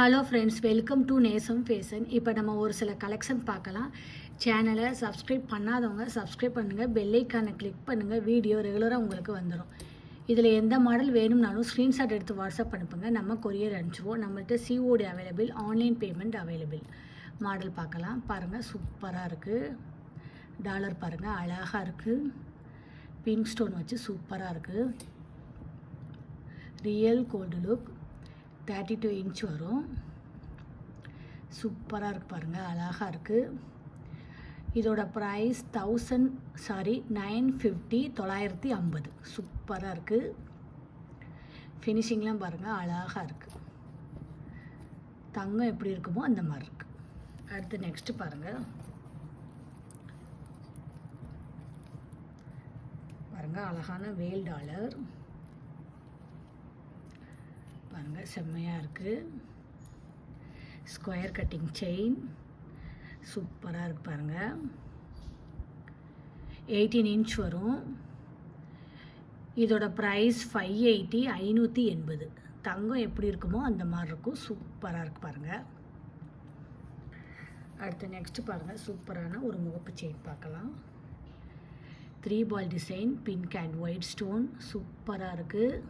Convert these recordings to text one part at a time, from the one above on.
Hello friends, welcome to நேசம் fashion. இப்போ நம்ம ஒரு சில கலெக்ஷன் பார்க்கலாம். சேனலை சப்ஸ்கிரைப் பண்ணாதவங்க சப்ஸ்கிரைப் பண்ணுங்கள், பெல் ஐக்கானை கிளிக் பண்ணுங்கள். வீடியோ ரெகுலராக உங்களுக்கு வந்துடும். இதில் எந்த மாடல் வேணும்னாலும் ஸ்க்ரீன்ஷாட் எடுத்து வாட்ஸ்அப் அனுப்புங்க, நம்ம கொரியர் அனுப்பிச்சுவோம். நம்மள்கிட்ட COD available, online payment available. Model பார்க்கலாம். பாருங்கள், சூப்பராக இருக்குது. டாலர் பாருங்கள், அழகாக இருக்குது. பிங்க் ஸ்டோன் வச்சு சூப்பராக இருக்குது. Real gold look. 32 இன்ச் வரும். சூப்பராக இருக்குது பாருங்கள், அழகாக இருக்குது. இதோட ப்ரைஸ் 950. சூப்பராக இருக்குது. ஃபினிஷிங்லாம் பாருங்கள், அழகாக இருக்குது. தங்கம் எப்படி இருக்குமோ அந்த மாதிரி இருக்குது. அடுத்து நெக்ஸ்ட்டு பாருங்கள். அழகான வேல் டாலர் பாருங்கள், செம்மையாக இருக்குது. ஸ்கொயர் கட்டிங் செயின் சூப்பராக இருக்குது பாருங்கள். 18 இன்ச் வரும். இதோட ப்ரைஸ் 580. தங்கம் எப்படி இருக்குமோ அந்த மாதிரி இருக்கும். சூப்பராக இருக்குது பாருங்கள். அடுத்து நெக்ஸ்ட்டு பாருங்கள், சூப்பரான ஒரு முகப்பு செயின் பார்க்கலாம். 3 ball design, pink and white stone சூப்பராக இருக்குது.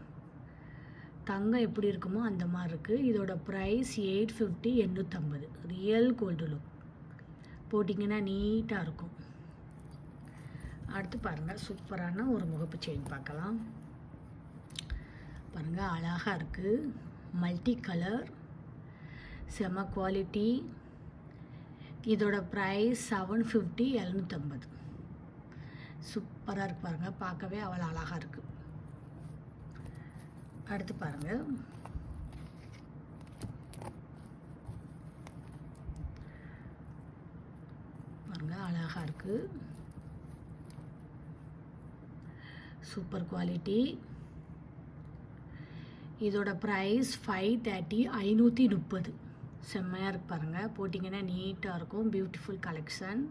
தங்கம் எப்படி இருக்குமோ அந்த மாதிரி இருக்குது. இதோட ப்ரைஸ் 850. Real gold look. போட்டிங்கன்னா நீட்டாக இருக்கும். அடுத்து பாருங்கள், சூப்பரான ஒரு முகப்பு செயின் பார்க்கலாம். பாருங்கள், அழகாக இருக்குது. மல்டி கலர், செம குவாலிட்டி. இதோட ப்ரைஸ் 750. சூப்பராக இருக்குது பாருங்கள், பார்க்கவே அவ்வளோ அழகாக இருக்குது. அடுத்து பாருங்கள், அழகாக இருக்குது. Super quality. இதோட ப்ரைஸ் 530. செம்மையாக இருக்கு பாருங்கள். போட்டிங்கன்னா நீட்டாக இருக்கும். Beautiful collection.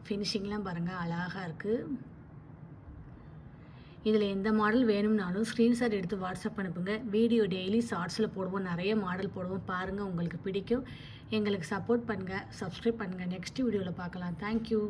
ஃபினிஷிங்லாம் பாருங்கள், அழகாக இருக்குது. இதில் எந்த மாடல் வேணும்னாலும் ஸ்க்ரீன்ஷாட் எடுத்து வாட்ஸ்அப் அனுப்புங்க. வீடியோ டெய்லி ஷார்ட்ஸில் போடுவோம், நிறைய மாடல் போடுவோம். பாருங்கள், உங்களுக்கு பிடிக்கும். எங்களுக்கு சப்போர்ட் பண்ணுங்கள், சப்ஸ்கிரைப் பண்ணுங்கள். நெக்ஸ்ட் வீடியோவில் பார்க்கலாம். தேங்க்யூ.